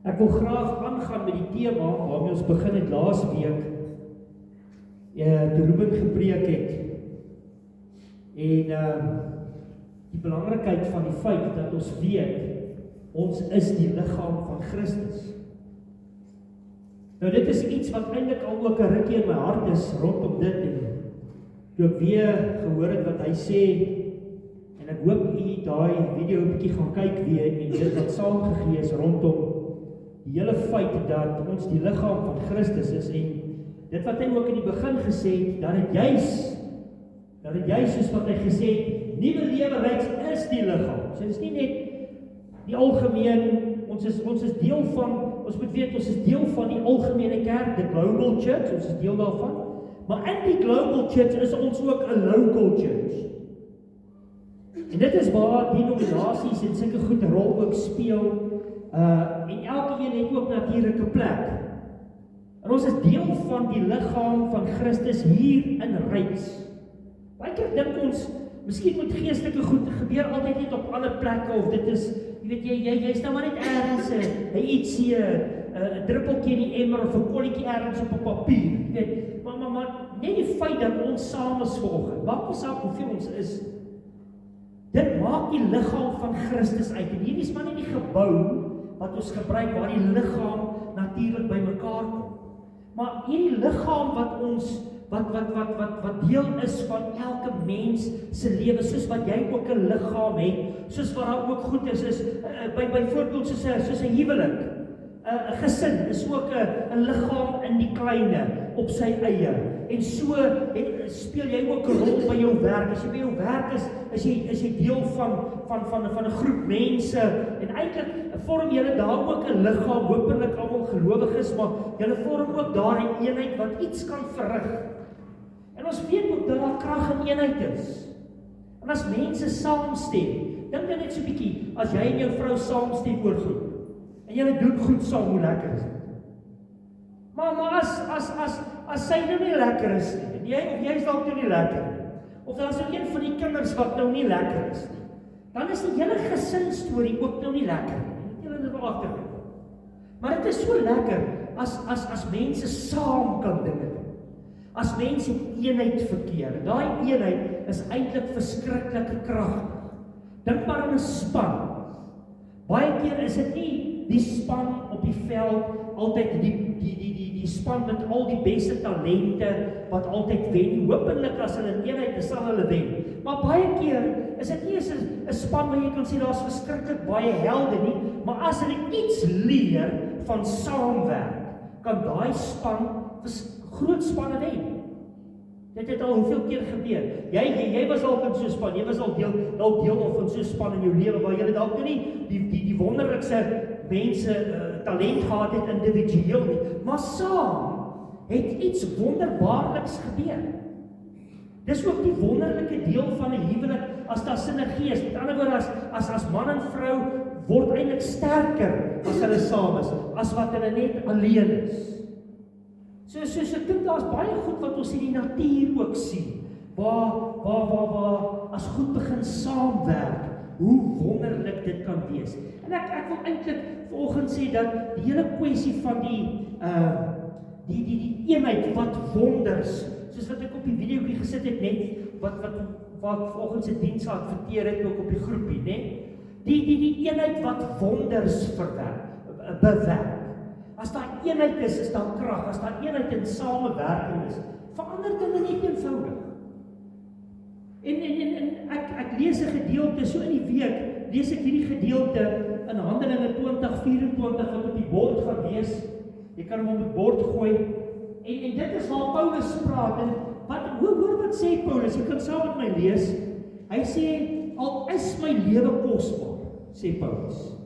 Ek wil graag aangaan met die tema waarmee ons begin het laas week, toe Ruben gepreek het, en die belangrikheid van die feit dat ons weet, ons is die liggaam van Christus. Nou dit is iets wat eintlik al ook 'n rukkie in my hart is rondom dit, en toe ek weer gehoor het wat hy sê, en ek hoop u daai video 'n bietjie gaan kyk weer, en dit wat saamgegee is rondom die hele feit dat ons die liggaam van Christus is, en dit wat hy ook in die begin gesê het, dat het juis soos wat hy gesê het, Nuwe Lewe Ryks is die liggaam. So dit is nie net die algemeen, ons is deel van, ons moet weet, ons is deel van die algemene kerk, die Global Church, ons is deel daarvan, maar in die Global Church is ons ook 'n local church. En dit is waar denominasies en sulke goed 'n rol ook speel, en elke een het ook natuurlik 'n plek. En ons is deel van die liggaam van Christus hier in Ryks. Baie keer dink ons, miskien moet geestelike goed gebeur altyd net op ander plekke, of dit is, jy weet, jy staan maar net ergens, 'n ietsie, 'n druppeltjie in die emmer, of 'n kolletjie ergens op 'n papier, jy weet, maar net die feit dat ons saam is vanoggend, maak nie saak hoeveel ons is, dit maak die liggaam van Christus uit, en hier is maar nie die gebou wat ons gebruik, waar die liggaam natuurlik by mekaar kom, maar hierdie liggaam wat ons, wat deel is van elke mens se lewe, soos wat jy ook 'n liggaam het, soos wat daar ook goed is byvoorbeeld soos 'n huwelik, 'n gesin is ook 'n liggaam in die kleine, op sy eie, en so speel jy ook 'n rol by jou werk. As jy by jou werk is jy deel van 'n groep mense, en eintlik vorm julle daar ook 'n liggaam, hopelik almal gelowiges, maar julle vorm ook daar 'n eenheid wat iets kan verrig. En ons weet ook dat daar krag in eenheid is. En as mense saamstem, dink net so 'n bietjie, as jy en jou vrou saamstem oor goed, en julle doen goed saam, hoe lekker is dit? Maar as sy nou nie lekker is nie, en jy is dalk nou nie lekker nie, of daar is nou een van die kinders wat nou nie lekker is nie, dan is die hele gesinsstorie ook nou nie lekker nie. Julle dit wel agterkom. Maar dit is so lekker as mense saam kan dinge doen. As mense eenheid verkeer. Daai eenheid is eintlik verskriklike kragtig. Dink maar aan 'n span. Baie keer is dit nie die span op die veld altyd die span met al die beste talente wat altyd wen. Hopelik as hulle in eenheid is, sal hulle wen. Maar baie keer is dit nie eens 'n span waar jy kan sê daar's verskriklik baie helde nie, maar as hulle iets leer van saamwerk, kan daai span groot spanne wen. Dit het al hoeveel keer gebeur. Jy was al in so 'n span, jy was al deel van so 'n span in jou lewe waar jy dalk nie die wonderlikste mense talent gehad het individueel nie, maar saam het iets wonderbaarliks gebeur. Dis ook die wonderlike deel van 'n huwelik as daar sinergie is. Met ander woorde, as man en vrou word eintlik sterker as hulle saam is, as wat hulle net alleen is. So ek dink daar's baie goed wat ons in die natuur ook sien, waar as goed begin saamwerk, hoe wonderlik dit kan wees. En ek wil eintlik vanoggend sê dat die hele kwessie van die eenheid wat wonders, soos wat ek op die videoetjie gesit het net, wat vanoggend se diens adverteer het ook op die groepie, né? Die eenheid wat wonders bewerk. As daar eenheid is daar krag. As daar eenheid en samewerking is, verander dinge net eenvoudig. En ek lees 'n gedeelte, so in die week, lees ek hierdie gedeelte in Handelinge 20:24 wat op die bord gaan wees. Jy kan hom op die bord gooi. En dit is waar Paulus praat. En hoor wat sê Paulus? Jy kan saam met my lees. Hy sê, al is my lewe kosbaar, sê Paulus,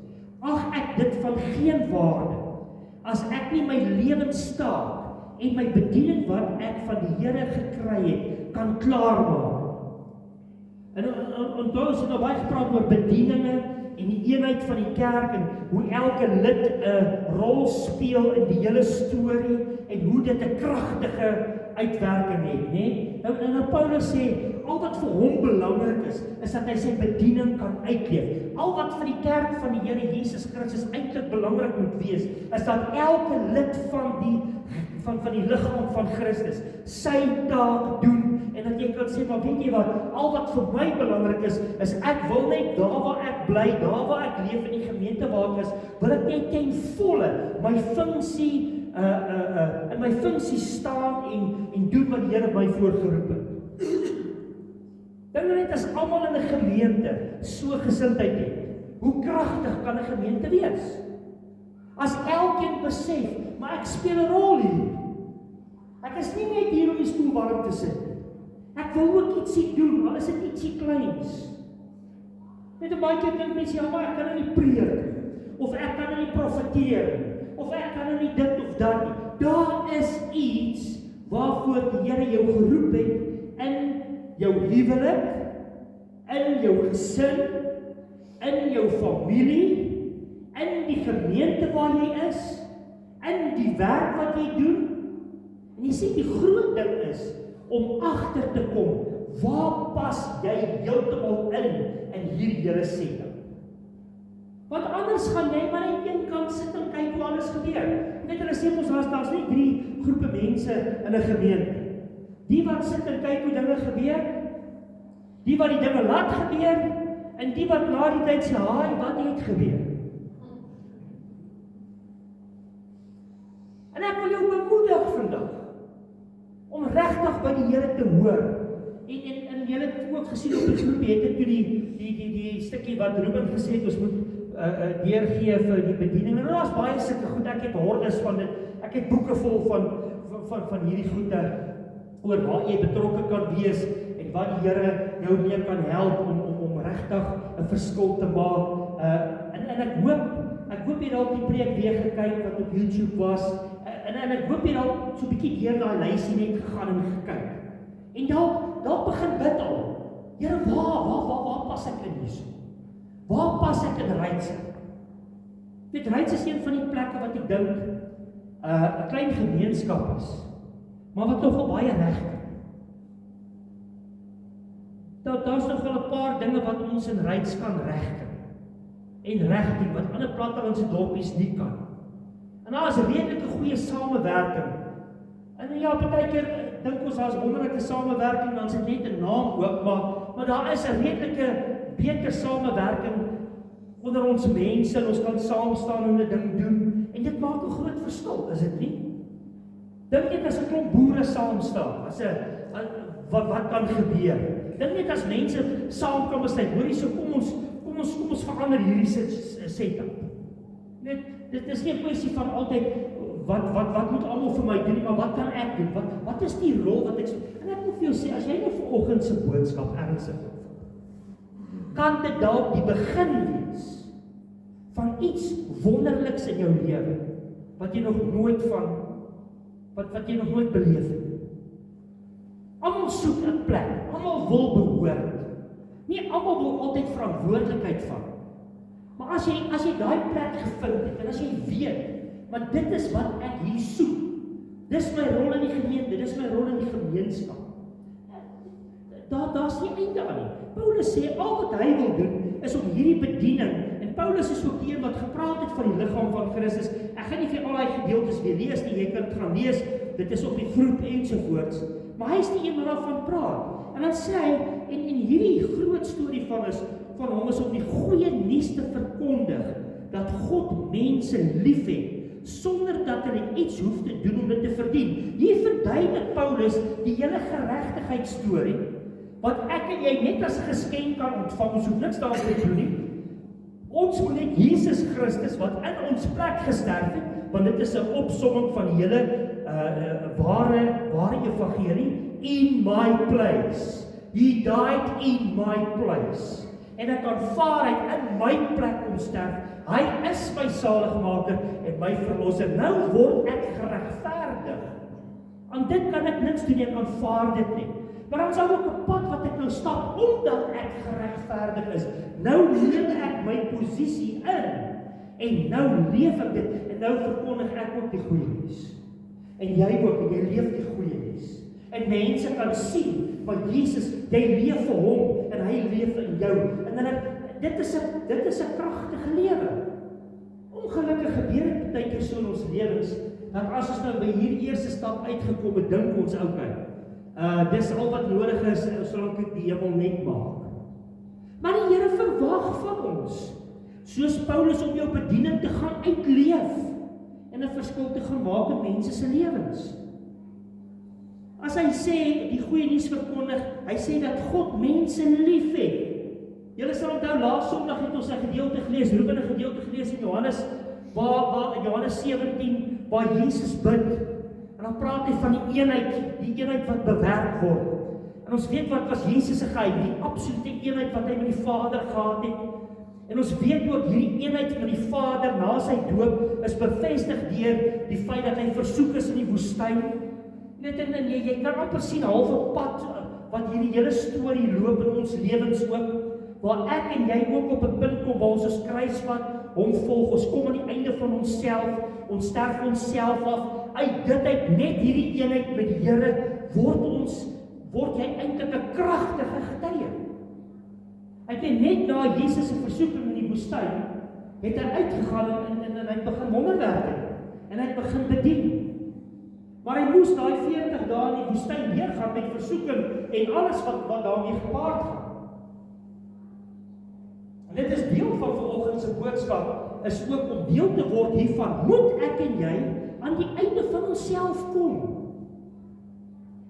ag ek dit van geen waarde, as ek nie my lewenstaak en my bediening wat ek van die Here gekry het, kan klaarmaak. En onthou ons het nou baie gepraat oor bedieninge en die eenheid van die kerk en hoe elke lid 'n rol speel in die hele storie en hoe dit 'n kragtige uitwerking het, né? Nou Paulus sê, al wat vir hom belangrik is dat hy sy bediening kan uitleef. Al wat vir die kerk van die Here Jesus Christus eintlik belangrik moet wees, is dat elke lid van die liggaam van Christus sy taak doen, en dat jy kan sê, maar weet jy wat, al wat vir my belangrik is ek wil net daar waar ek bly, daar waar ek leef in die gemeente waar ek is, wil ek net ten volle my funksie in my funksie staan en doen wat die Here my voorgeroep het. Dink net as almal in 'n gemeente so gesindheid het, hoe kragtig kan 'n gemeente wees? As elkeen besef, maar ek speel 'n rol hier. Ek is nie net hier om die stoel warm te sit. Ek wil ook ietsie doen, al is dit ietsie kleins. Net 'n baie keer dink mense, ja, maar ek kan nie preek, of ek kan nie profeteer, of ek kan nie dit of dat nie. Daar is iets waarvoor die Here jou geroep het in jou huwelik, in jou gesin, in jou familie, in die gemeente waar jy is, in die werk wat jy doen. En jy sien, die groot ding is om agter te kom, waar pas jy heeltemal in hierdie hele setting? Want anders gaan jy maar net een kant sit en kyk hoe alles gebeur. Net hulle sê ons daar's nie 3 groepe mense in 'n gemeente. Die wat sit en kyk hoe dinge gebeur, die wat die dinge laat gebeur, en die wat na die tyd sê, "Haai, wat het gebeur?" En ek wil jou bemoedig vandag om regtig by die Here te hoor. En julle het ook gesien op die groepie, het toe die stukkie wat Ruben gesê het, ons moet deurgee vir die bediening. En daar's baie sulke goed, ek het hordes van dit, ek het boeke vol van hierdie goede, oor waar jy betrokke kan wees, en wat die Here jou mee kan help om regtig 'n verskil te maak. En ek hoop jy dalk die preek weer gekyk wat op YouTube was, en ek hoop jy dalk so 'n bietjie deur daai lysie net gegaan en gekyk. En dalk begin bid al. Here, waar pas ek in hierso? Waar pas ek in Ryds? Dit Ryds is een van die plekke wat ek dink 'n klein gemeenskap is, maar wat nogal baie reg is. Daar's nog wel 'n paar dinge wat ons in Ryds kan regkry en reg doen, wat ander plattelandse dorpies nie kan. En daar is 'n redelike goeie samewerking. En ja, partykeer dink ons daar's wonderlike samewerking, dan is dit net 'n naam ook, maar daar is 'n redelike beter samewerking onder ons mense, en ons kan saam staan en 'n ding doen, en dit maak 'n groot verskil, is dit nie? Dink net as 'n klomp boere saam staan, wat kan gebeur? Dink net as mense saam kan besluit, hoorie, so kom ons verander hierdie setup. Dit is nie 'n kwessie van altyd wat moet almal vir my doen, maar wat kan ek doen? Wat is die rol wat ek en ek moet vir jou sê, as jy nou vanoggend se boodskap ernstig kan dit dalk die begin wees van iets wonderliks in jou lewe wat jy nog nooit beleef het. Almal soek 'n plek, almal wil behoort. Nie almal wil altyd verantwoordelikheid vat. Maar as jy daai plek gevind het, en as jy weet, maar dit is wat ek hier soek. Dis my rol in die gemeente, dis my rol in die gemeenskap. Daar's nie einde aan nie. Paulus sê, al wat hy wil doen, is om hierdie bediening, en Paulus is ook die een wat gepraat het van die liggaam van Christus. Ek gaan nie vir al die gedeeltes weer lees nie, jy kan dit gaan lees, dit is op die groep ensovoorts. Maar hy is die een wat daarvan praat. En dan sê hy, en hierdie groot storie van hom is om die goeie nuus te verkondig, dat God mense liefhet, sonder dat hulle iets hoef te doen om dit te verdien. Hier verduidelik Paulus die hele geregtigheidsstorie, wat ek en jy net as geskenk kan ontvang, ons hoef niks daarvoor te doen nie. Ons moet net Jesus Christus, wat in ons plek gesterf het, want dit is 'n opsomming van die hele ware evangelie, in my place. He died in my place. En ek aanvaar hy in my plek kom sterf. Hy is my saligmaker en my verlosser. Nou word ek geregverdig. Aan dit kan ek niks doen, ek aanvaar dit nie. Maar dan is daar ook 'n pad wat ek nou stap, omdat ek geregverdig is. Nou neem ek my posisie in, en nou leef ek dit, en nou verkondig ek ook die goeie nuus. En jy ook, en jy leef die goeie nuus. En mense kan sien, maar Jesus, jy leef vir hom, en hy leef in jou. En dit is 'n kragtige lewe. Ongelukkig gebeur dit baie keer so in ons lewens, dat as ons nou by hierdie eerste stap uitgekom het, dink ons, okay, dis al wat nodig is, sodat ek die hemel net maak. Maar die Here verwag van ons, soos Paulus, om jou bediening te gaan uitleef, en 'n verskil te gaan maak in mense se lewens. As hy sê, die goeie nuus verkondig, hy sê dat God mense lief het. Julle sal onthou, laas Sondag het ons 'n gedeelte gelees, Ruben 'n gedeelte gelees in Johannes, waar Johannes 17, waar Jesus bid, en dan praat hy van die eenheid wat bewerk word. En ons weet wat was Jesus se geheim, die absolute eenheid wat hy met die Vader gehad het. En ons weet ook, hierdie eenheid met die Vader na sy doop is bevestig deur die feit dat hy versoek is in die woestyn. En jy kan amper sien half 'n pad wat hierdie hele storie loop in ons lewens ook, waar ek en jy ook op 'n punt kom waar ons kruis vat, hom volg, ons kom aan die einde van onsself, ons sterf onsself af, uit dit uit net hierdie eenheid met die Here, word jy eintlik 'n kragtige getuie. Hy het net na Jesus se versoeking in die woestyn, het hy uitgegaan en hy begin wonderwerke, en hy het begin bedien. Maar hy moes daai 40 dae in die woestyn deurgaan met versoeking en alles wat daarmee gepaard gaan. En dit is deel van vanoggend se boodskap, is ook om deel te word hiervan. Moet ek en jy aan die einde van onsself kom?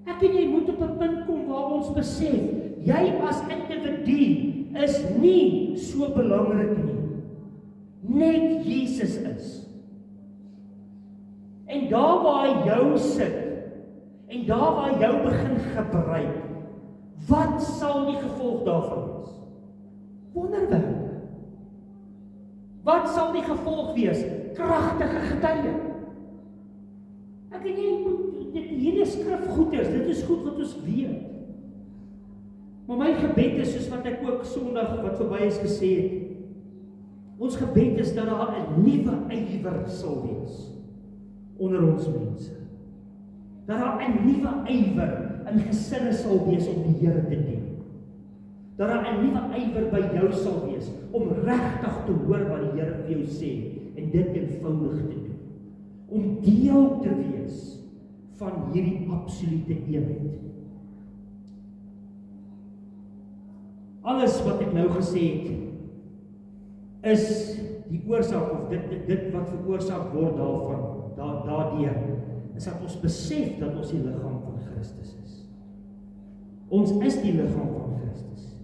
Ek en jy moet op 'n punt kom waar ons besef, jy as individu is nie so belangrik nie. Net Jesus is. En daar waar hy jou sit, en daar waar hy jou begin gebruik, wat sal die gevolg daarvan wees? Wonderwerke. Wat sal die gevolg wees? Kragtige getuie. Ek en jy moet, hierdie skrif goed is, dit is goed wat ons weet. Maar my gebed is, soos wat ek ook Sondag wat verby is gesê het, ons gebed is dat daar 'n nuwe ywer sal wees onder ons mense. Dat daar 'n nuwe ywer in gesinne sal wees om die Here te dien. Dat daar 'n nuwe ywer by jou sal wees om regtig te hoor wat die Here vir jou sê en dit eenvoudig te doen. Om deel te wees van hierdie absolute eenheid. Alles wat ek nou gesê het, is die oorsaak, of dit wat veroorsaak word daardeur, is dat ons besef dat ons die liggaam van Christus is. Ons is die liggaam van Christus.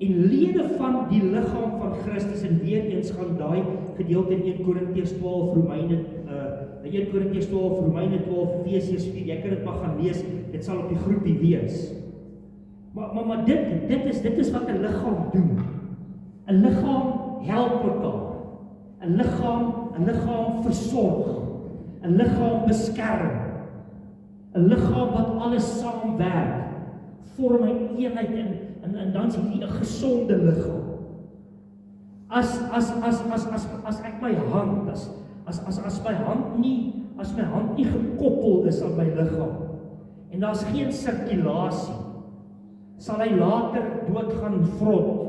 En lede van die liggaam van Christus, en weer eens gaan daai gedeelte in 1 Korintiërs 12, Romeine 12, Efesiërs 4, jy kan dit maar gaan lees, dit sal op die groepie wees. Maar dit is wat 'n liggaam doen. 'n Liggaam help mekaar. 'n liggaam versorg. 'n liggaam beskerm. 'n liggaam wat alles saamwerk, vorm 'n eenheid en dan is hierdie 'n gesonde liggaam. As ek my hand, as my hand nie gekoppel is aan my liggaam, en daar's geen sirkulasie, sal hy later doodgaan vrot.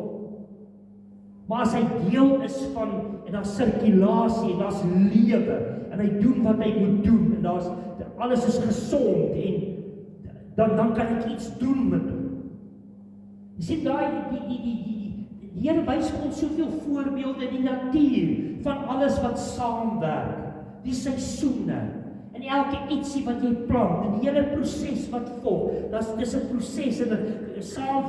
Maar as hy deel is van, en daar's sirkulasie, en daar's lewe, en hy doen wat hy moet doen, en alles is gesond, en dan kan ek iets doen met hom. Jy sien die Here wys ons soveel voorbeelde in die natuur, van alles wat saamwerk, die seisoene, en elke ietsie wat jy plant, en die hele proses wat volg, dis 'n proses, en saam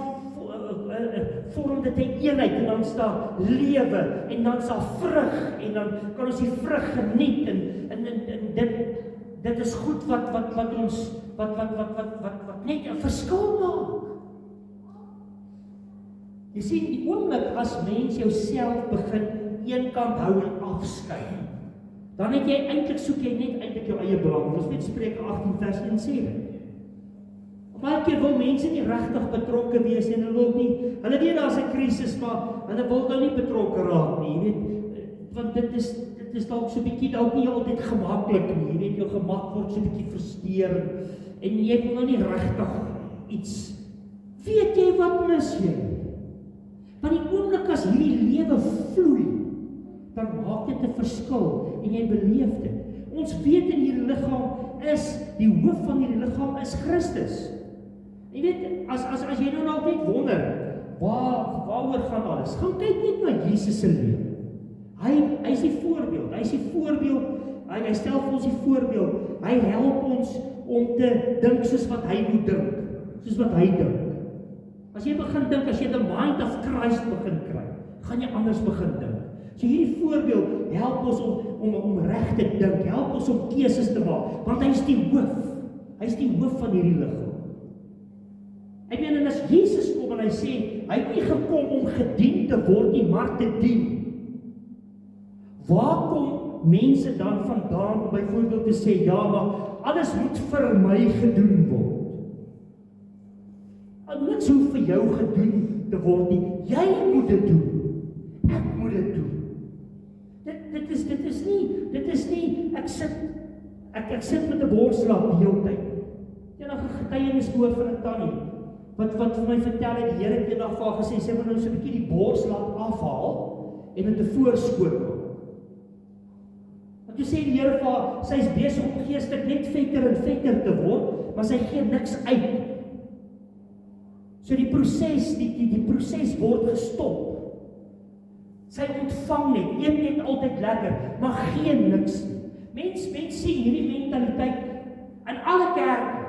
vorm dit 'n eenheid, en dan is daar lewe, en dan is daar vrug, en dan kan ons die vrug geniet, en dit is goed wat ons, wat net 'n verskil maak. Jy sien, die oomblik as mens jouself begin eenkant hou en afskei, dan het jy soek jy net eintlik jou eie belang. Ons weet Spreuke 18 vers 1 sê dit. Baie keer wil mense nie regtig betrokke wees en hulle weet daar's 'n krisis, maar hulle wil nou nie betrokke raak nie, jy weet, want dit is dit is dalk so 'n bietjie dalk nie altyd gemaklik nie. Jy weet jou gemak word so 'n bietjie frustreer en jy wil nou nie regtig iets. Weet jy wat mis jy? Want die oomblik as hierdie lewe vloei, dan maak dit 'n verskil en jy beleef dit. Ons weet in hierdie liggaam is die hoof van hierdie liggaam is Christus. Jy weet, as jy nou net wonder, waaroor gaan alles? Gaan kyk net na Jesus se lewe. Hy is die voorbeeld. Hy stel vir ons die voorbeeld. Hy help ons om te dink soos wat hy moet dink. Soos wat hy dink. As jy begin dink, as jy the mind of Christ begin kry, gaan jy anders begin dink. So hierdie voorbeeld help ons om reg te dink, help ons om keuses te maak, want hy is die hoof. Hy is die hoof van hierdie liggaam. Ek meen, en as Jesus kom en hy sê, hy het nie gekom om gedien te word nie, maar te dien. Waar kom mense dan vandaan om byvoorbeeld te sê, ja, maar alles moet vir my gedoen word? Niks hoef vir jou gedoen te word nie. Jy moet dit doen. Ek moet dit doen. Dit is nie, ek sit met 'n borslap die hele tyd. Eendag 'n getuienis hoor van 'n tannie, wat vir my vertel het, die Here het eendag vir haar gesê, sy moet nou so 'n bietjie die borslap afhaal, en dit te voorskoot maak. Want toe sê die Here vir haar, sy is besig om geestelik net vetter en vetter te word, maar sy gee niks uit. So die proses word gestop. Sy ontvang net, eet net altyd lekker, maar geen niks nie. Mens sien hierdie mentaliteit in alle kerke.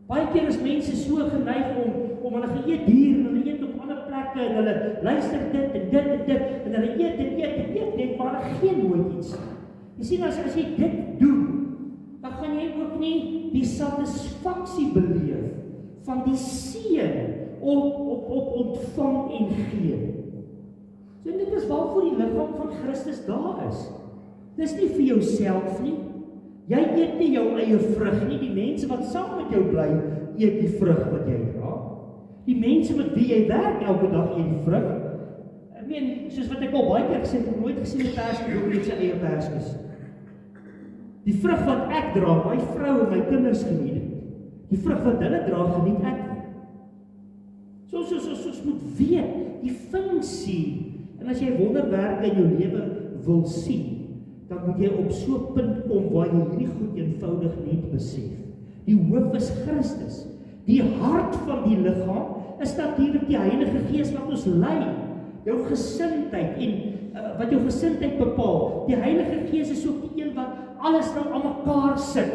Baie keer is mense so geneig om hulle geëet hier en hulle eet op ander plekke en hulle luister dit en hulle eet net, maar hulle gee nooit iets. Jy sien, as jy dit doen, dan gaan jy ook nie die satisfaksie beleef van die seën op ontvang en gee. So dit is waarvoor die liggaam van Christus daar is. Dis nie vir jouself nie. Jy eet nie jou eie vrug nie. Die mense wat saam met jou bly, eet die vrug wat jy dra. Die mense met wie jy werk elke dag eet die vrug. Ek meen, soos wat ek al baie keer gesê het, ek het nooit gesien 'n perske met sy eie perskes. Die vrug wat ek dra, my vrou en my kinders geniet dit. Die vrug wat hulle dra, geniet ek nie. Soos moet weet, die funksie. En as jy wonderwerke in jou lewe wil sien, dan moet jy op so 'n punt kom waar jy hierdie goed eenvoudig net besef. Die hoof is Christus. Die hart van die liggaam is natuurlik die Heilige Gees wat ons lei. Jou gesindheid en wat jou gesindheid bepaal. Die Heilige Gees is ook die een wat alles nou aan mekaar sit.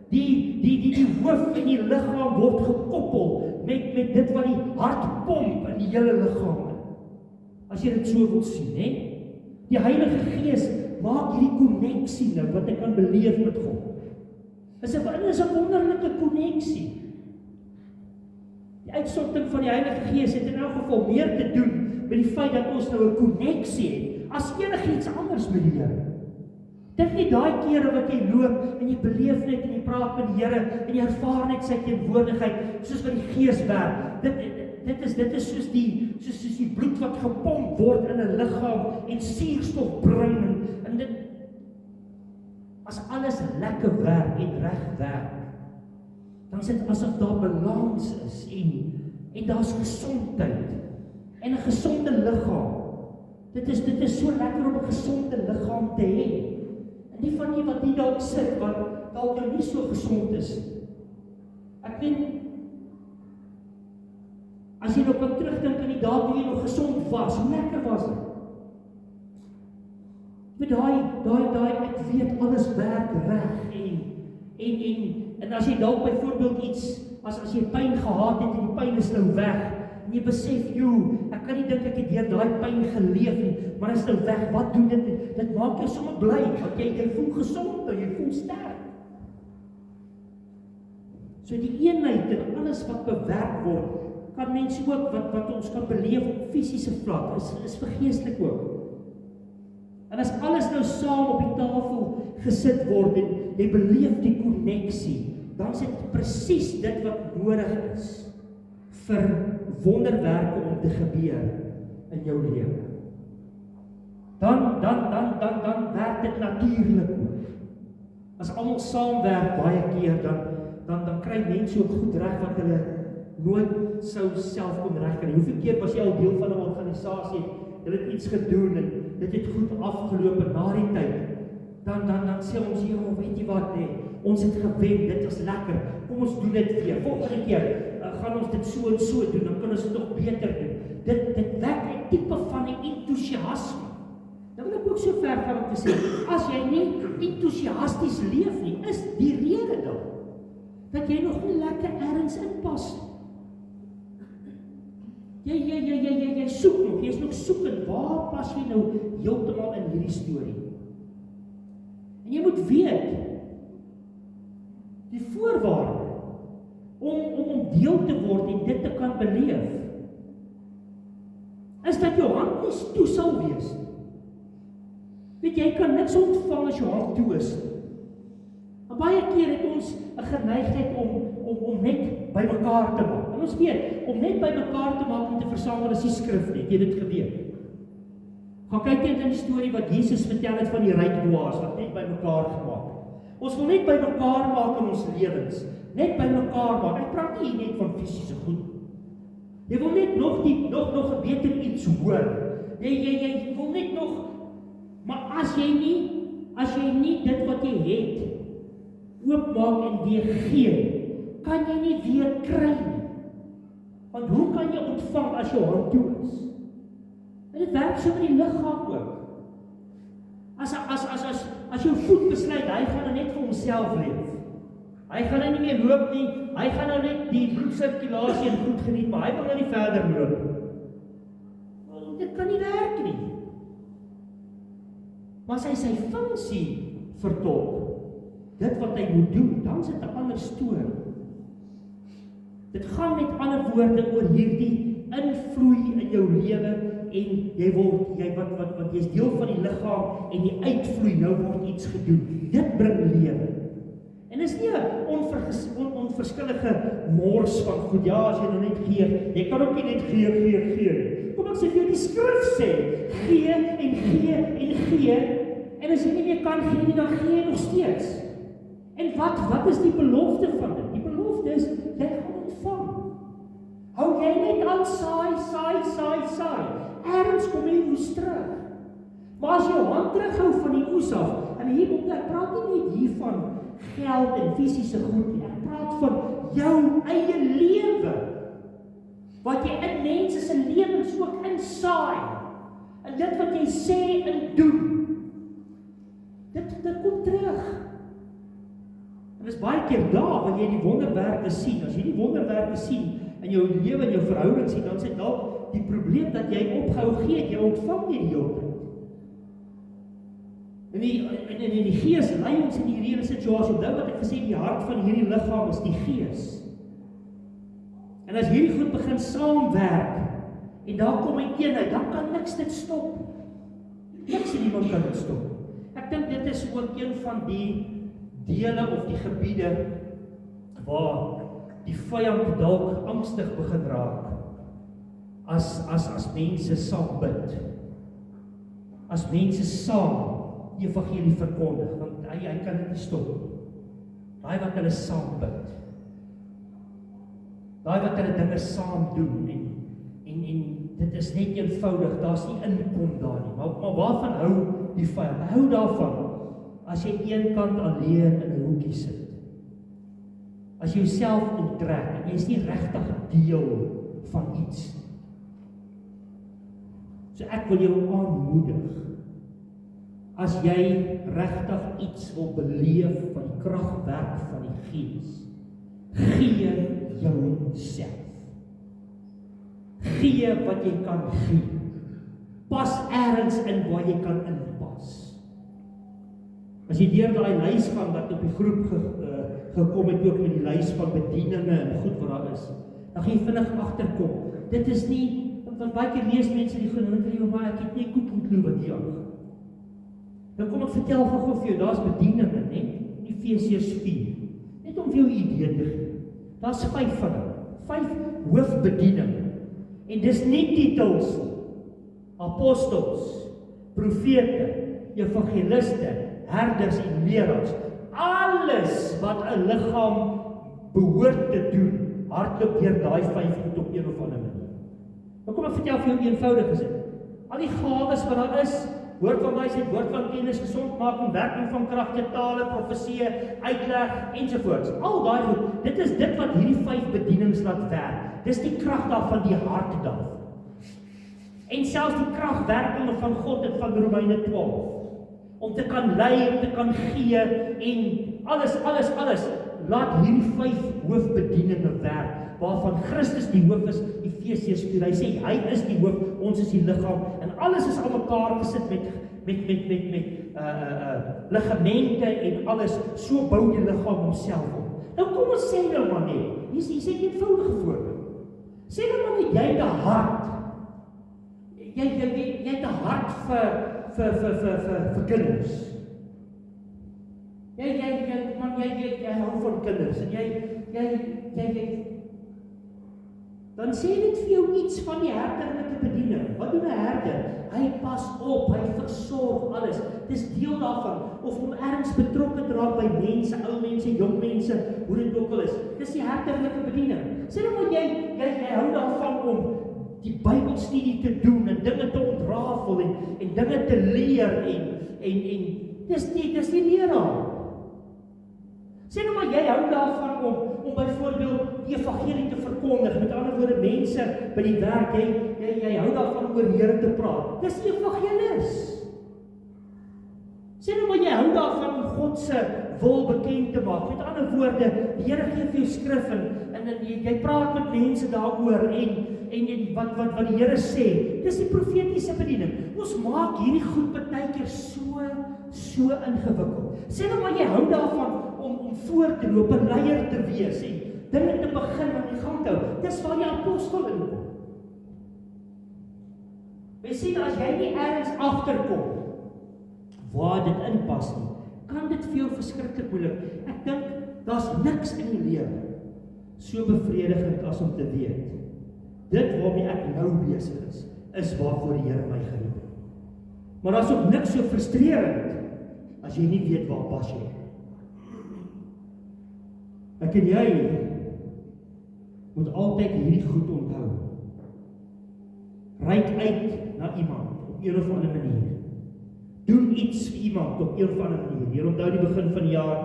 Die hoof en die liggaam word gekoppel met dit wat die hart pomp in die hele liggaam. As jy dit so wil sien, hè? Die Heilige Gees maak hierdie koneksie nou wat ek kan beleef met God. Dit is 'n wonderlike koneksie. Die uitstorting van die Heilige Gees het in elk geval meer te doen met die feit dat ons nou 'n koneksie het as enigiets anders met die Here. Dink nie daai kere wat jy loop en jy beleef net en jy praat met die Here en jy ervaar net sy teenwoordigheid soos wat die Gees werk. Dit is soos die bloed wat gepomp word in 'n liggaam en suurstof bring en dit as alles lekker werk en reg werk, dan is dit asof daar balans is en daar's gesondheid en 'n gesonde liggaam. Dit is so lekker om 'n gesonde liggaam te hê. En nie van die wat nie dalk sit wat dalk nou nie so gesond is. Ek weet, as jy nou kan terugdink aan die dae toe jy nog gesond was, hoe lekker was dit? Met daai ek weet alles werk reg en as jy dalk byvoorbeeld iets, as jy pyn gehad het en die pyn is nou weg, en jy besef, ek kan nie dink ek het deur daai pyn geleef nie, maar is nou weg, wat doen dit? Dit maak jou sommer bly, want jy voel gesond en jy voel sterk. So die eenheid en alles wat bewerk word, kan mense ook wat ons kan beleef op fisiese vlak, is vir geestelik ook. En as alles nou saam op die tafel gesit word en jy beleef die koneksie, dan is dit presies dit wat nodig is vir wonderwerke om te gebeur in jou lewe. dan werk dit natuurlik ook. As almal saamwerk baie keer, dan kry mense ook goed reg wat hulle nooit sou self kon regkry. Hoeveel keer was jy al deel van 'n organisasie, hulle het iets gedoen en dit het goed afgeloop en na die tyd, dan sê ons, ja, weet jy wat, nee, ons het gewen, dit was lekker, kom ons doen dit weer, volgende keer, gaan ons dit so en so doen, dan kan ons dit nog beter doen. Dit wek 'n tipe van 'n entoesiasme. Dan wil ek ook so ver gaan om te sê, as jy nie entoesiasties leef nie, is die rede dan, dat jy nog nie lekker ergens inpas nie. Jy soek nog, jy is nog soekend, waar pas jy nou heeltemal in hierdie storie? En jy moet weet, die voorwaarde om deel te word en dit te kan beleef, is dat jou hand nie toe sal wees. Weet jy kan niks ontvang as jou hand toe is. En baie keer het ons 'n geneigtheid om net by mekaar te maak. En ons weet, om net by mekaar te maak en te versamel is die skrif nie, het jy dit geweet. Gaan kyk net in die storie wat Jesus vertel het van die ryk dwaas, wat net by mekaar gemaak het. Ons wil net by mekaar maak in ons lewens, net by mekaar maak. Ek praat nie net van fisiese goed. Jy wil net nog 'n beter iets hoor. Jy wil net nog, maar as jy nie dit wat jy het oopmaak en weer gee, kan jy nie weer kry nie. Want hoe kan jy ontvang as jou hand toe is? En dit werk so met die liggaam ook. As jou voet besluit, hy gaan nou net vir homself leef. Hy gaan nou nie meer loop nie, hy gaan nou net die bloedsirkulasie en goed geniet, maar hy wil nou nie verder loop. Want dit kan nie werk nie. Maar as hy sy funksie vertolk, dit wat hy moet doen, dan is dit 'n ander storie. Dit gaan met ander woorde oor hierdie invloei in jou lewe en jy is deel van die liggaam en die uitvloei, nou word iets gedoen. Dit bring lewe. En is nie 'n onverskillige mors van goed, ja, as jy nou net gee, jy kan ook nie net gee. Kom ek sê vir jou, die skrif sê, gee en gee en gee, en as jy nie meer kan gee nie, dan gee jy nog steeds. En wat is die belofte van dit? Die belofte is, jy gaan ontvang. Hou jy net aan saai. Ergens kom jy oes terug. Maar as jou hand terughou van die oes af, en hier moet ek praat nie net hier van geld en fisiese goed nie, ek praat van jou eie lewe, wat jy in mense se lewens ook insaai, en dit wat jy sê en doen, dit kom terug. En is baie keer daar, waar jy die wonderwerke sien, as jy die wonderwerke sien, in jou lewe en jou verhouding sien, dan sê dalk die probleem dat jy opgehou gee, jy ontvang nie die hulp. En die gees lei ons in hierdie hele situasie, nou wat ek gesê, die hart van hierdie liggaam is die gees. En as hierdie goed begin saamwerk, en daar kom 'n eenheid, dan kan niks dit stop. Niks en niemand kan dit stop. Ek dink dit is ook een van die dele of die gebiede, waar die vyand dalk angstig begin raak, as mense saam bid. As mense saam die evangelie verkondig, want hy kan dit nie stop. Daai wat hulle saam bid. Daai wat hulle dinge saam doen, en dit is net eenvoudig, daar's nie inkom daar nie, maar waarvan hou die vyand? Hy hou daarvan, as jy eenkant alleen in 'n hoekie sit. As jy jouself onttrek, en jy is nie regtig deel van iets. So ek wil jou aanmoedig, as jy regtig iets wil beleef van die kragwerk van die Gees, gee jouself. Gee wat jy kan gee. Pas ergens in waar jy kan inpas. As jy deur daai lys gaan wat op die groep gekom het, ook met die lys van bedieninge en goed wat daar is, dan gaan jy vinnig agterkom. Dit is nie, want baie keer lees mense die goed, en dan dink jy, maar ek het nie goed ontloe wat hier aangaan. Dan kom ek vertel gou vir jou, daar's bedieninge, net Efesiërs 4, net om vir jou 'n idee te gee. Daar's 5 van hulle, 5 hoofbedieninge, en dis nie titels, apostels, profete, evangeliste, herders en leraars, alles wat 'n liggaam behoort te doen, hardloop deur daai 5 goed op een of ander manier. Nou kom ek vertel vir jou eenvoudig is dit. Al die gawes wat daar is, woord van wysheid, woord van kennis, gesondmaking, werking van kragte, tale, profesie, uitleg ensovoorts. Al daai goed, dit is dit wat hierdie 5 bedienings laat werk. Dis die krag daarvan, die hart daarvan. En selfs die kragwerkinge van God en van Romeine 12. Om te kan lei, om te kan gee en alles, laat hierdie 5 hoofbedieninge werk, waarvan Christus die hoof is, Efesiërs 4. Hy sê, hy is die hoof, ons is die liggaam, en alles is aan mekaar gesit met ligamente en alles, so bou die liggaam homself op. Nou kom ons sê nou maar net, hier sê eenvoudige voorbeeld. Sê nou maar net, jy het 'n hart, jy het 'n hart vir kinders. Jy hou van kinders en jy dan sê dit vir jou iets van die herderlike bediening. Wat doen 'n herder? Hy pas op, hy versorg alles. Dis deel daarvan, of om ergens betrokke te raak by mense, ou mense, jong mense, hoe dit ook al is. Dis die herderlike bediening. Sê nou maar jy hou daarvan om die Bybelstudie te doen en dinge te ontrafel en dinge te leer en dis die leraar. Sê nou maar jy hou daarvan om byvoorbeeld die evangelie te verkondig, met ander woorde mense by die werk, jy hou daarvan om oor die Here te praat. Dis die evangelis. Sê nou maar jy hou daarvan om God se wil bekend te maak. Met ander woorde, die Here gee vir jou skrif en jy praat met mense daaroor en wat die Here sê. Dis die profetiese bediening. Ons maak hierdie goed partykeer so ingewikkeld. Sê nou maar jy hou daarvan om voor te loop, 'n leier te wees en dinge te begin aan die gang te hou. Dis waar die apostel inkom. Jy sien, as jy nie ergens agterkom waar dit inpas nie, kan dit vir jou verskriklik moeilik. Ek dink daar's niks in die lewe so bevredigend as om te weet dit waarmee ek nou besig is waarvoor die Here my geroep het. Maar daar's ook niks so frustrerend as jy nie weet waar pas jy. Ek en jy moet altyd hierdie goed onthou. Reik uit na iemand op een of ander manier. Doen iets vir iemand op een of ander manier. Hier onthou die begin van die jaar,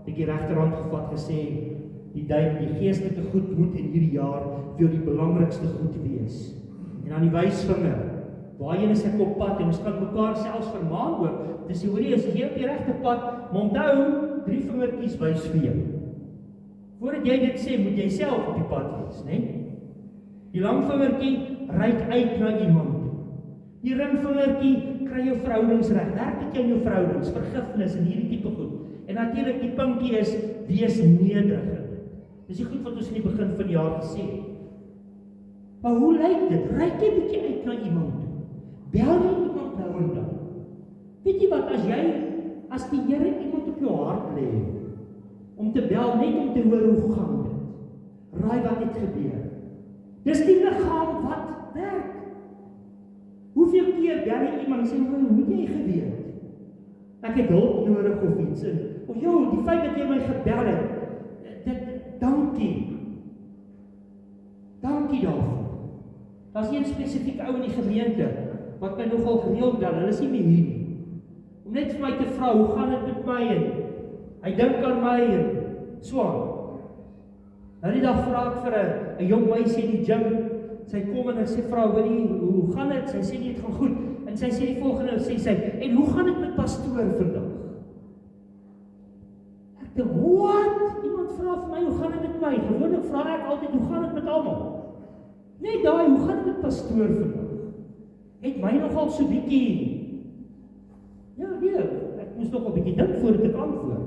het ek die regterhand gevat gesê, die geestelike goed moet in hierdie jaar vir die belangrikste goed wees. En dan die wysvinger, waarheen is ek op pad, en ons kan mekaar selfs vermaan ook, dis hoorie, as jy op die regte pad, maar onthou, 3 vingertjies wys vir jou. Voordat jy dit sê, moet jy self op die pad wees, né? Die langvingertjie reik uit na iemand toe. Die ringvingertjie kry jou verhoudings reg. Werk dit jou verhoudings, vergifnis en hierdie tipe goed. En natuurlik die pinkie is wees nederig. Dis die goed wat ons in die begin van die jaar gesê het. Maar hoe lyk dit? Reik jy bietjie uit na iemand toe? Bel jy iemand nou en dan? Weet jy wat, as die Here iemand op jou hart lê, om te bel, net om te hoor hoe gaan dit. Raai wat het gebeur. Dis die liggaam wat werk. Hoeveel keer bel jy iemand en sê, hoe het jy geweet? Ek het hulp nodig of iets. Of die feit dat jy my gebel het, dankie. Dankie daarvoor. Daar's een spesifieke ou in die gemeente, wat my nogal gereeld bel, hulle is nie meer hier nie. Om net vir my te vra, hoe gaan dit met my en hy dink aan my en so. Nou die dag vra ek vir 'n jong meisie in die gym, sy kom en sy vra, hoe gaan dit? Sy sê nie, dit gaan goed. En sy sê die volgende, sê sy, en hoe gaan dit met pastoor vandag? Ek dink, wat? Iemand vra vir my, hoe gaan dit met my? Gewoonlik vra ek altyd, hoe gaan dit met almal? Net daai, hoe gaan dit met pastoor vandag? Het my nogal so bietjie, ek moes nogal bietjie dink voordat ek antwoord.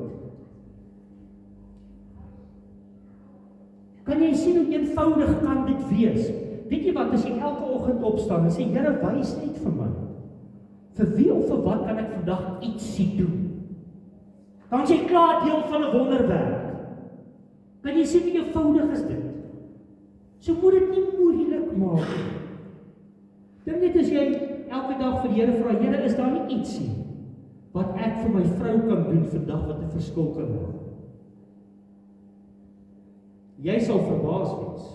Kan jy sien hoe eenvoudig kan dit wees? Weet jy wat, as jy elke oggend opstaan en sê, Here, wys net vir my. Vir wie of vir wat kan ek vandag ietsie doen? Dan is jy klaar deel van 'n wonderwerk. Kan jy sien hoe eenvoudig is dit? So moet dit nie moeilik maak. Dink net as jy elke dag vir die Here vra, Here, is daar nie ietsie wat ek vir my vrou kan doen vandag wat 'n verskil kan maak? Jy sal verbaas wees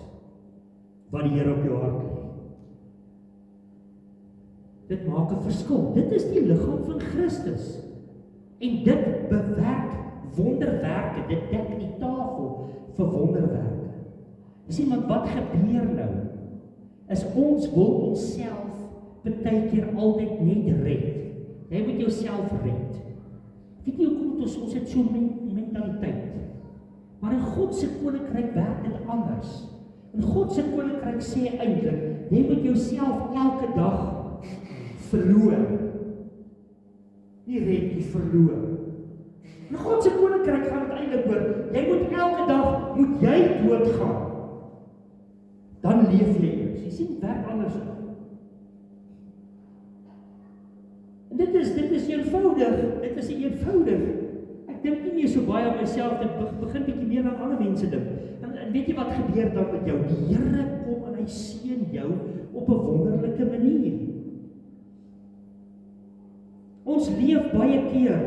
wat die Here op jou hart lê. Dit maak 'n verskil. Dit is die liggaam van Christus. En dit bewerk wonderwerke. Dit dek die tafel vir wonderwerke. Jy sien, want wat gebeur nou? Is ons wil onsself baie keer altyd net red. Jy moet jouself red. Weet jy hoekom ons het so 'n mentaliteit? Maar in God se koninkryk werk dit anders. In God se koninkryk sê eintlik, jy moet jouself elke dag verloor. Nie red nie, verloor. In God se koninkryk gaan dit eintlik oor, jy moet elke dag, moet jy doodgaan. Dan leef jy eers. Jy sien, werk anders. En dit is eenvoudig. Dit is eenvoudig. Ek dink nie meer so baie aan myself, dit begin bietjie meer aan ander mense dink. En weet jy wat gebeur dan met jou? Die Here kom en hy seën jou op 'n wonderlike manier. Ons leef baie keer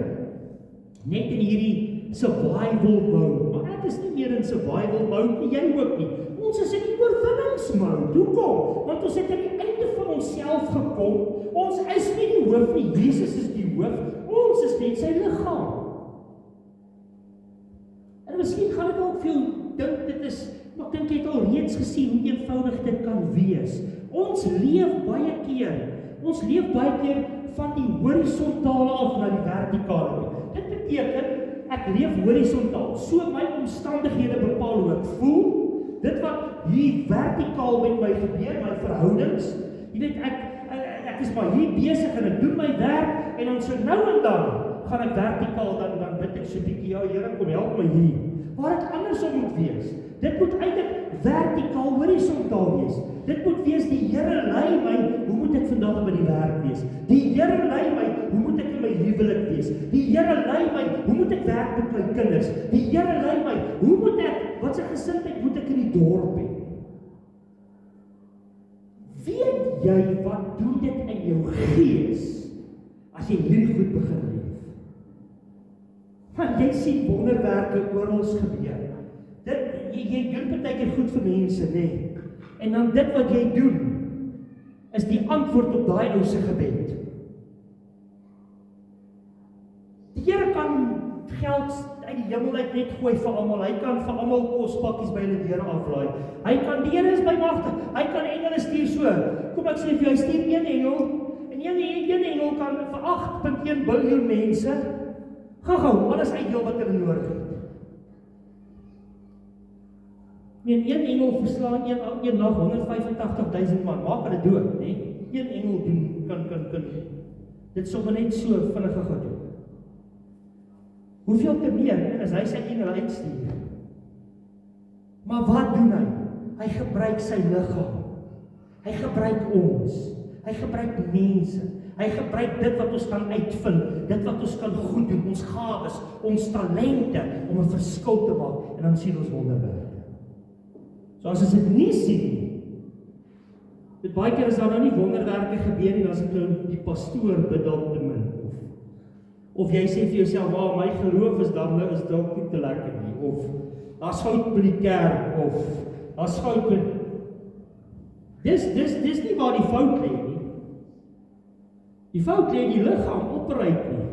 net in hierdie survival mode. Maar ek is nie meer in survival mode nie, jy ook nie. Ons is in die oorwinningsmode. Hoekom? Want ons het aan die einde van onsself gekom. Ons is nie die hoof nie, Jesus is die hoof. Ons is net sy liggaam. En miskien gaan dit ook veel dink dit is, maar ek dink jy het al reeds gesien hoe eenvoudig dit kan wees. Ons leef baie keer van die horisontale af na die vertikale. Dit beteken ek leef horisontaal. So my omstandighede bepaal hoe ek voel. Dit wat hier vertikaal met my gebeur, my verhoudings. Jy weet ek is maar hier besig en ek doen my werk en dan so nou en dan gaan ek vertikaal dan bid ek so bietjie, ja Here, kom help my hier. Waar dit andersom moet wees. Dit moet eintlik vertikaal horisontaal wees. Dit moet wees die Here lei my, hoe moet ek vandag by die werk wees? Die Here lei my, hoe moet ek in my huwelik wees? Die Here lei my, hoe moet ek werk met my kinders? Die Here lei my, hoe moet ek, wat se gesindheid moet ek in die dorp hê? Weet jy wat doen dit in jou gees as jy hierdie goed begin leef? Want jy sien wonderwerke oral gebeur. Jy doen baie keer goed vir mense, nê? En dan dit wat jy doen, is die antwoord op daai ou se gebed. Die Here kan geld uit die hemel uit net gooi vir almal. Hy kan vir almal kospakkies by hulle deure aflaai. Die Here is by magte. Hy kan engele stuur so. Kom ek sê vir jou, hy stuur een engel, en een engel kan vir 8.1 biljoen mense gou alles uitdeel wat hulle nodig het. Een engel verslaan een nag 185.000 man, maak hulle dood, né? Een engel doen kan dit sommer net so vinnige gaan doen. Hoeveel te meer as hy sy engele uitstuur? Maar wat doen hy? Hy gebruik sy liggaam. Hy gebruik ons. Hy gebruik mense. Hy gebruik dit wat ons kan uitvind, dit wat ons kan goed doen, ons gawes, ons talente om 'n verskil te maak en dan sien ons wonderwerke. So as ons dit nie sien, dit baie keer as daar nou nie wonderwerke gebeur nie, dan is dit nou die pastoor bid dalk te min. Of jy sê vir jouself, "Waar my geloof is dan is dalk nie te lekker nie," of daar's fout by die kerk, of daar's fout met Dis nie waar die fout lê nie. Die fout lê in die liggaam opreit nie.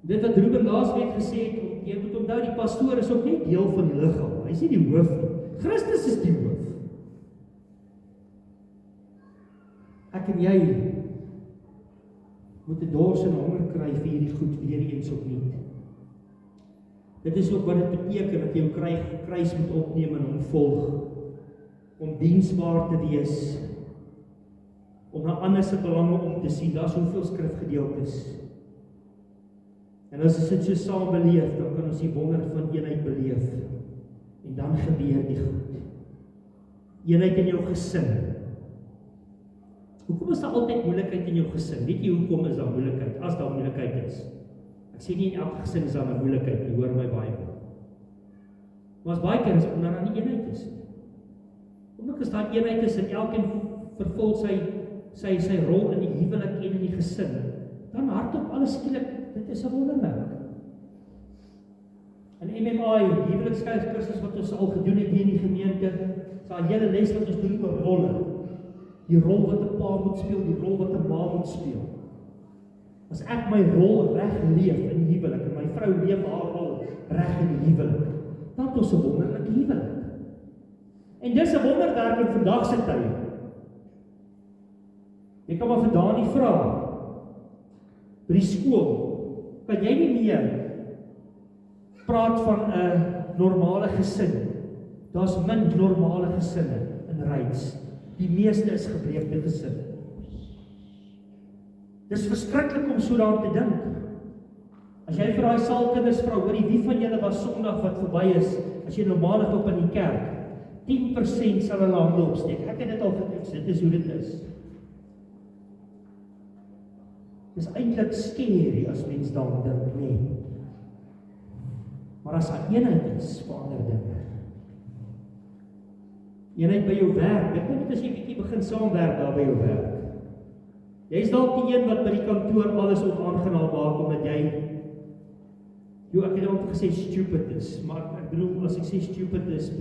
Dit wat Ruben laasweek gesê het, jy moet onthou die pastoor is ook net deel van die liggaam. Hy is nie die hoof nie. Christus is die hoof. Ek en jy moet 'n dors en honger kry vir hierdie goed weer eens opnuut. Dit is ook wat dit beteken dat jy jou kruis moet opneem en hom volg. Om diensbaar te wees, om na ander se belange om te sien. Daar's soveel skrifgedeeltes. En as ons dit so saam beleef, dan kan ons die wonder van eenheid beleef. En dan gebeur die goed. Eenheid in jou gesin. Hoekom is daar altyd moeilikheid in jou gesin? Weet jy hoekom is daar moeilikheid? As daar moeilikheid is. Ek sê nie in elke gesin is daar 'n moeilikheid, jy hoor my baie goed. Maar as baie keer is omdat daar nie eenheid is. Omdat is daar eenheid tussen elkeen vervul sy rol in die huwelik en in die gesin, dan hardop alles skielik, dit is 'n wonderwerk. In MMI, huwelikskursus wat ons al gedoen het hier in die gemeente, is daar 'n hele les wat ons doen oor rolle. Die rol wat 'n pa moet speel, die rol wat 'n ma moet speel. As ek my rol reg leef in die huwelik, en my vrou leef haar rol reg in die huwelik, dan het ons 'n wonderlike huwelik. En dis 'n wonderwerk in vandag se tyd. Jy kan maar vir Dani vra, by die skool, kan jy nie meer praat van 'n normale gesin. Daar's min normale gesinne in Ryds. Die meeste is gebreekte gesinne. Dis verskriklik om so daaraan te dink. As jy vir daai saalkinders vra, hoorie, wie van julle was Sondag wat verby is, as jy normaalig op in die kerk, 10% sal hulle hande opsteek. Ek het dit al getoets, dit is hoe dit is. Dis eintlik scary as mens daaraan dink, nee. Maar as daar eenheid is, verander dinge. Eenheid by jou werk, dit moet as jy bietjie begin saamwerk daar by jou werk. Jy is dalk die een wat by die kantoor alles onaangenaam maak, omdat jy, ek het altyd gesê stupid is, maar ek bedoel, as ek sê stupid is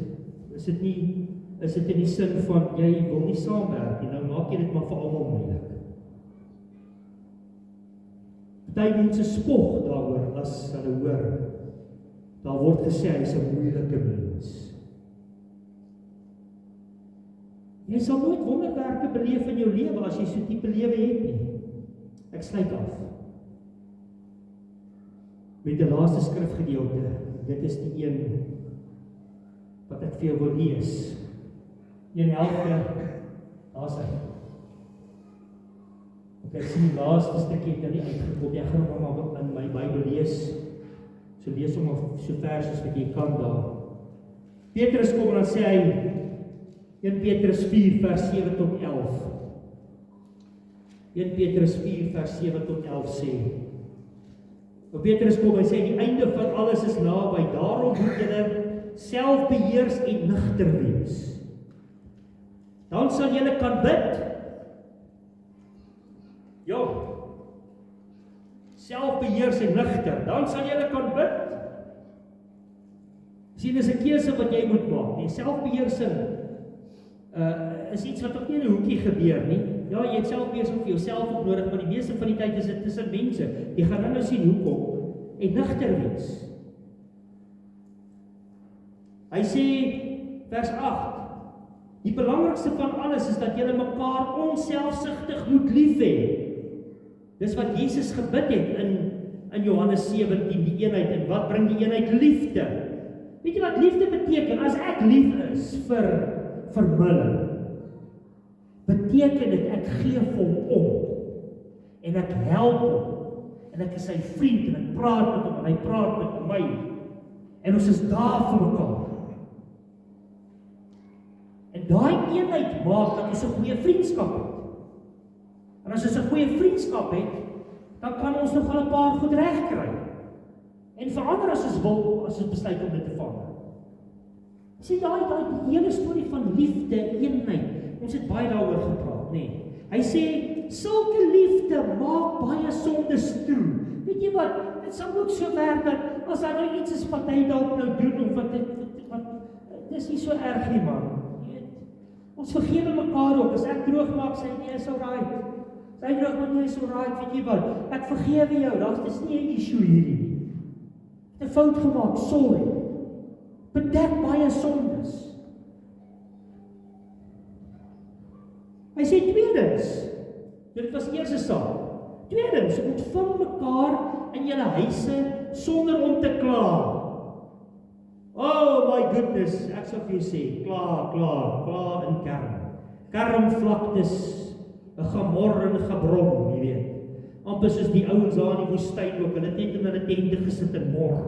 dit in die sin van, jy wil nie saamwerk, nou maak jy dit maar vir almal moeilik. Party mense spog daaroor, as hulle hoor, daar word gesê, hy is 'n moeilike mens. Jy sal nooit wonderwerke beleef in jou lewe, as jy so tipe lewe het nie. Ek sluit af met die laaste skrifgedeelte. Dit is die een wat ek vir jou wil lees. 1:11, daar's hy. Ek sien die laaste stukkie het nou nie uitgekom. Ek gaan hom maar in my Bybel lees. So lees hom so ver soos wat jy kan daar. Petrus kom en dan sê hy, 1 Petrus 4 vers 7 tot 11. 1 Petrus 4 vers 7 tot 11 sê. Petrus kom en sê, die einde van alles is naby, daarom moet julle selfbeheers en nugter wees. Dan sal julle kan bid. Ja, selfbeheers en nugter, dan sal julle kan bid. Sien, dis 'n keuse wat jy moet maak. Die selfbeheersing is iets wat ook nie in 'n hoekie gebeur nie. Ja, jy het selfbeheersing vir jouself ook nodig, maar die meeste van die tyd is dit tussen mense. Jy gaan nou sien hoekom. En nugter wees. Hy sê, vers 8, die belangrikste van alles is dat julle mekaar onselfsugtig moet lief hê. Dis wat Jesus gebid het in Johannes 17, die eenheid. En wat bring die eenheid? Liefde. Weet jy wat liefde beteken? As ek lief is vir Mille, beteken dit ek gee vir hom om. En ek help hom. En ek is sy vriend en ek praat met hom en hy praat met my. En ons is daar vir mekaar. En daai eenheid maak dat ons 'n goeie vriendskap het. En as ons 'n goeie vriendskap het, dan kan ons nog al 'n paar goed regkry. En verander as ons wil, as ons besluit om dit te verander. Sien daai hele storie van liefde, eenheid. Ons het baie daaroor gepraat, nê. Hy sê sulke liefde maak baie sondes toe. Weet jy wat? Dit sal ook so werk dat as daar nou iets is wat hy dalk nou doen of wat dis nie so erg nie, man. Ons vergewe mekaar ook. As ek droog maak, sê nee, is alright. Sy droog maak, nee, is alright. Weet jy wat? Ek vergewe jou. Dis nie 'n issue hierdie nie. Ek het 'n fout gemaak, sorry. Bedek baie sondes. Hy sê tweedens, dit was eers 'n saak. Tweedens, ontvang mekaar in julle huise sonder om te kla. Oh my goodness, ek sal vir jou sê, kla in Kermvlaktes, 'n gemor en gebrom, jy weet. Amper soos die ouens daar in die woestyn ook, hulle het net in hulle tente gesit en mor.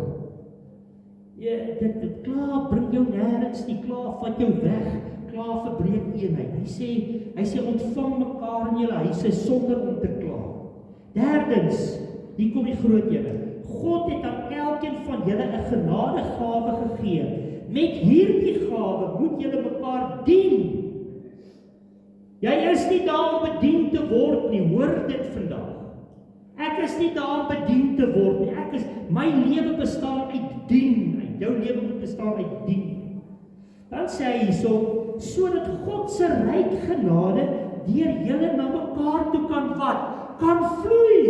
Ja, dit kla bring jou nêrens nie, kla vat jou weg. Kla verbreek eenheid. Hy sê ontvang mekaar in julle huise sonder om te kla. Derdens, hier kom die groot ene. God het aan elkeen van julle 'n genadegawe gegee. Met hierdie gawe moet julle mekaar dien. Jy is nie daar om bedien te word nie, hoor dit vandag. Ek is nie daar om bedien te word nie, my lewe bestaan uit dien, jou lewe moet bestaan uit dien. Dan sê hy hierso, sodat God se ryk genade deur julle na mekaar toe kan wat? Kan vloei.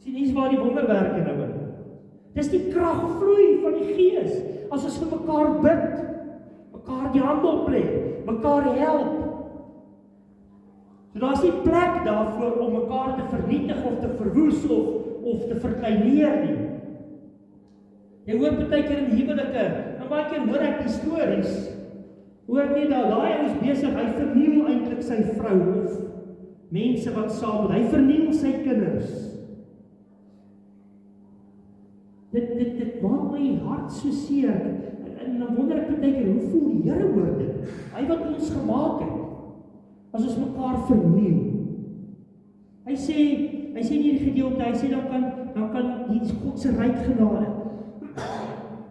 Sien, hier is waar die wonderwerke nou in. Dis die krag vloei van die Gees, as ons vir mekaar bid, mekaar die hande oplê, mekaar help. So daar is nie plek daarvoor om mekaar te vernietig of te verwoes of te verkleineer nie. Jy hoor baie keer in huwelike, en baie keer hoor ek die stories, hoor nie dat daai ou is besig, hy verniel eintlik sy vrou of mense wat saam met, hy verniel sy kinders. Dit maak my hart so seer, en dan wonder ek baie keer, hoe voel die Here oor dit? Hy wat ons gemaak het, as ons mekaar verniel. Hy sê nie die gedeelte, hy sê dan kan die God se ryk genade.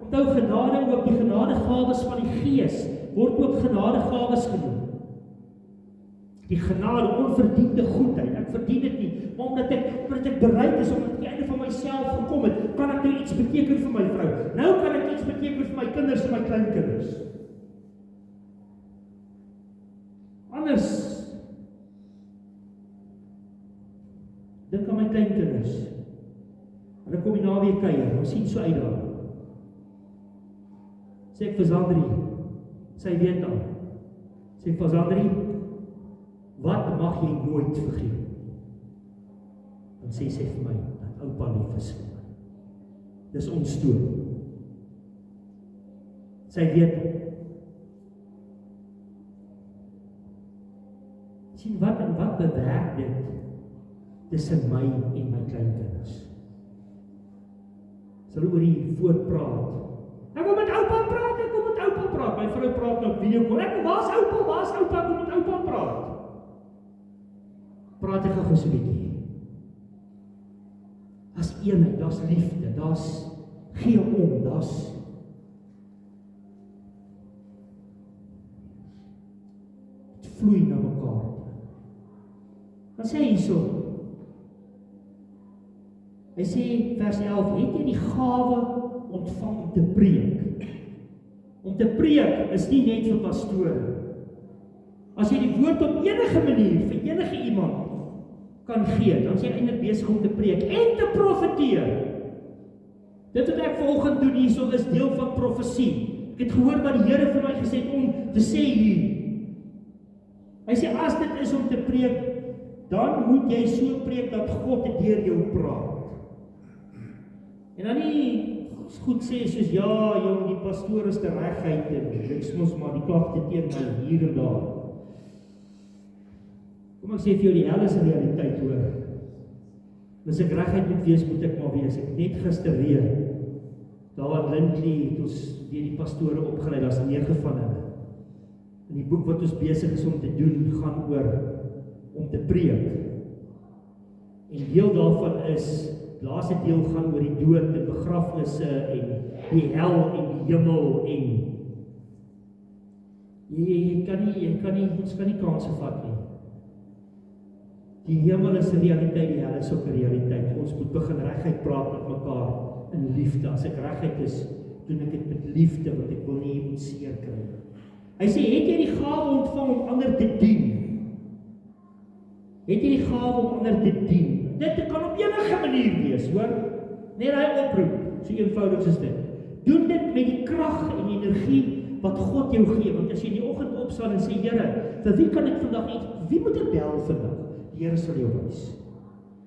Onthou genade ook, die genadegawes van die Gees, word ook genadegawes genoem. Die genade, onverdiende goedheid, ek verdien dit nie, maar omdat ek bereid is, omdat ek die einde van myself gekom het, kan ek nou iets beteken vir my vrou. Nou kan ek iets beteken vir my kinders en my kleinkinders. Anders, dink aan my kleinkinders, hulle kom die naweek kuier, ons sien so uit daar. Sê ek vir Sandri, sy weet al, sê ek vir Sandri, wat mag jy nooit vergeet? Dan sê sy vir my, dat oupa lief is vir my. Dis ons storie. Sy weet, sien wat bewerk dit tussen my en my kleinkinders. Sal oor die voortpraat. Ek wil met oupa praat, my vrou praat nou op video call, waar's oupa, ek wil met oupa praat. Praat ek gou so 'n bietjie. Daar's eenheid, daar's liefde, daar's gee om, daar's vloei na mekaar. Dan sê hy so, hy sê vers 11, het jy die gawe ontvang om te preek? Om te preek is nie net vir pastore. As jy die woord op enige manier vir enige iemand kan gee, dan is jy eintlik besig om te preek en te profeteer. Dit wat ek vanoggend doen hierso is deel van profesie. Ek het gehoor wat die Here vir my gesê het om te sê hier. Hy sê as dit is om te preek, dan moet jy so preek dat God deur jou praat. En dan nie goed sê soos jong, die pastoor is te regheid en dit is mos maar die klagte teen my hier en daar. Kom ek sê vir jou, die hel is 'n realiteit hoor. As ek regheid moet wees, moet ek maar wees. Ek net gister weer, daar in Lindley het ons deur die pastore opgelei, daar's 9 van hulle. En die boek wat ons besig is om te doen, gaan oor om te preek. En deel daarvan is, die laaste deel gaan oor die dood, die begrafnisse en die hel en die hemel en jy kan nie, ons kan nie kanse vat nie. Die hemel is 'n realiteit, die hel is ook 'n realiteit. Ons moet begin regheid praat met mekaar in liefde. As ek regheid is, doen ek dit met liefde, want ek wil nie jy moet seer kry. Hy sê, het jy die gawe ontvang om ander te dien? Het jy die gawe om ander te dien? Dit kan op enige manier wees, hoor. Net hy oproep, so eenvoudig soos dit. Doen dit met die krag en energie wat God jou gee, want as jy in die oggend opstaan en sê, Here, vir wie kan ek vandag iets, wie moet ek bel vandag? Die Here sal jou wys.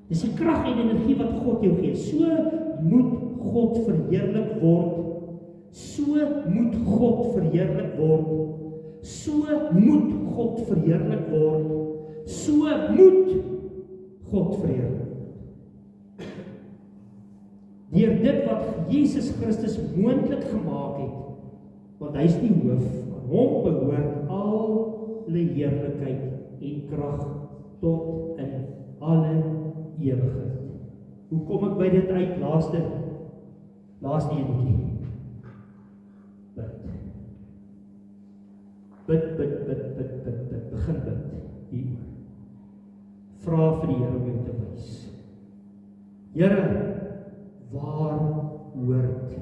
Dis die krag en energie wat God jou gee. So moet God verheerlik word. So moet God verheerlik word. So moet God verheerlik word. So moet God verheerlik. Deur dit wat Jesus Christus moontlik gemaak het, want hy is die hoof, aan hom behoort al die heerlikheid en krag tot in alle ewigheid. Hoe kom ek by dit uit? Laaste enetjie. Bid. begin bid hieroor. Vra vir die Here om jou te wys. Here, waar hoort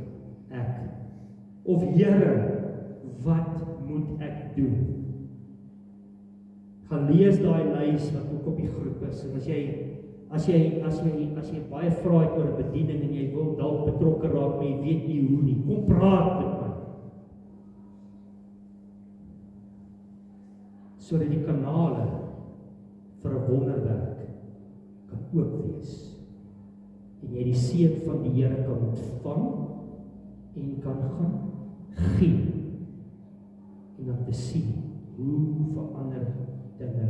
ek? Of Here, wat moet ek doen? Gaan lees daai lys wat ook op die groep is. En as jy baie vra het oor 'n bediening en jy wil dalk betrokke raak, maar jy weet nie hoe nie, kom praat met my. Sodat die kanale vir 'n wonderwerk kan oop wees. En jy die seën van die Here kan ontvang en kan gaan gee. En om te sien hoe verander dinge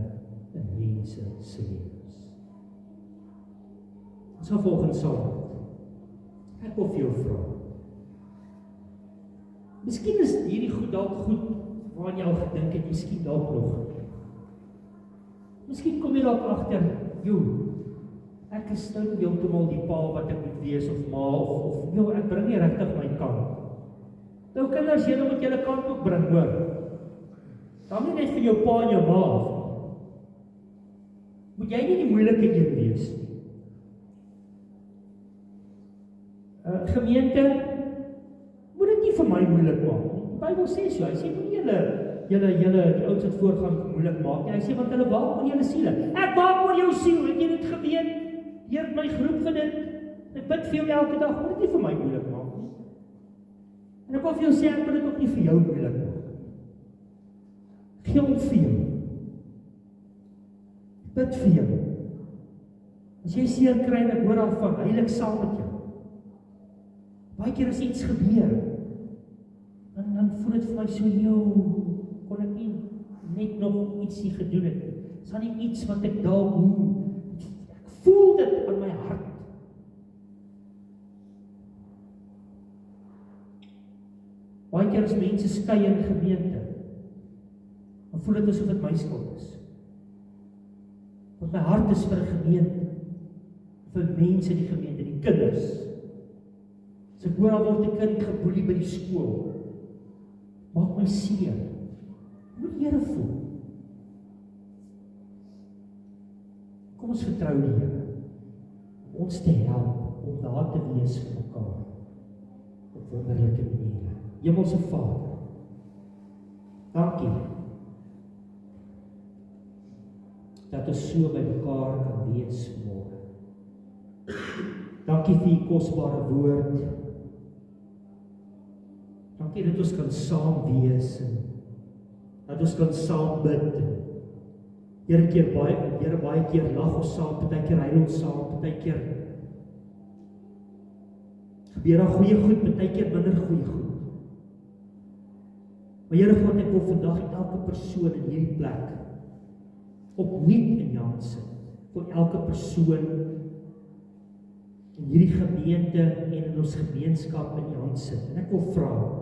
in mense se lewens. Ons gaan volgens saam. Ek wil vir jou vra. Miskien is hierdie goed dalk goed waaraan jy al gedink het, miskien dalk nog. Miskien kom jy dalk agter, ek is nou heeltemal die pa wat ek moet wees of ma of ek bring nie regtig my kant. Nou kinders, julle moet julle kant ook bring, hoor. Dan nie net vir jou pa en jou ma. Moet jy nie die moeilike een wees nie. Gemeente, moet dit nie vir my moeilik maak nie. Die Bybel sê so, hy sê nie julle die ouens wat voorgaan moeilik maak nie. Hy sê want hulle waak oor julle siele. Ek waak oor jou siel, het jy dit geweet? Hier het my groep vir dit. Ek bid vir jou elke dag, moet dit nie vir my moeilik maak nie. En ek wil vir jou sê, ek wil dit ook nie vir jou moeilik maak. Gee om vir jou. Bid vir jou. As jy seer kry en ek hoor daarvan, heilig saam met jou. Baie keer as iets gebeur, dan voel dit vir my so, kon ek nie net nog ietsie gedoen het. Is daar nie iets wat ek dalk ek voel dit aan my hart. Baie keer as mense skei in gemeente, dan voel dit asof dit my skuld is. Want my hart is vir 'n gemeente, vir mense in die gemeente, die kinders. As ek hoor daar word 'n kind geboelie by die skool, maak my seer. Hoe die Here voel. Kom ons vertrou die Here, om ons te help, om daar te wees vir mekaar, op wonderlike maniere. Hemelse Vader, dankie, dat ons so by mekaar kan wees môre. Dankie vir die kosbare woord. Dankie dat ons kan saam wees en dat ons kan saam bid. Here baie keer lag ons saam, partykeer huil ons saam, partykeer gebeur daar goeie goed, partykeer minder goeie goed. Maar Here God, ek wil vandag elke persoon in hierdie plek opnuut in jou hand sit, vir elke persoon in hierdie gemeente en in ons gemeenskap in jou hand sit. En ek wil vra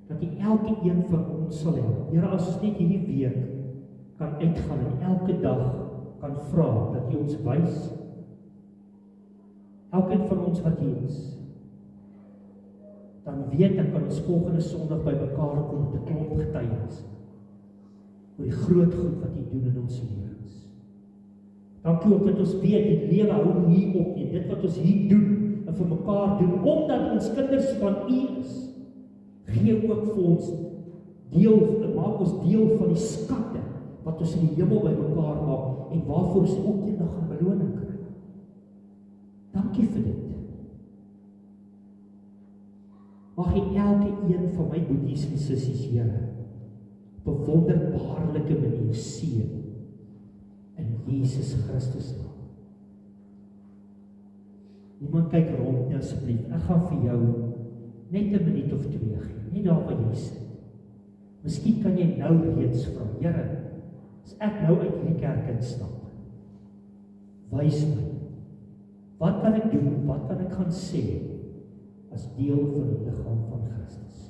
dat jy elke een van ons sal help. Here, as ons net hierdie week kan uitgaan en elke dag kan vra dat jy ons wys, elkeen van ons wat hier is, dan weet ek kan ons volgende Sondag by mekaar kom te klomp getuienis oor die groot goed wat jy doen in ons lewens. Dankie ook dat ons weet, die lewe hou nie op nie, dit wat ons hier doen en vir mekaar doen, omdat ons kinders van U is, gee ook vir ons maak ons deel van die skatte wat ons in die hemel by mekaar maak en waarvoor ons ook eendag gaan beloning kry. Dankie vir dit. Mag jy elke een van my boeties en sissies, Here, op 'n wonderbaarlike manier seën in Jesus Christus naam. Niemand kyk rond nie asseblief. Ek gaan vir jou net 'n minuut of 2 gee, net daar waar jy sit. Miskien kan jy nou reeds vra, Here, as ek nou uit hierdie kerk instap, wys my, wat kan ek doen, wat kan ek gaan sê, as deel van die liggaam van Christus?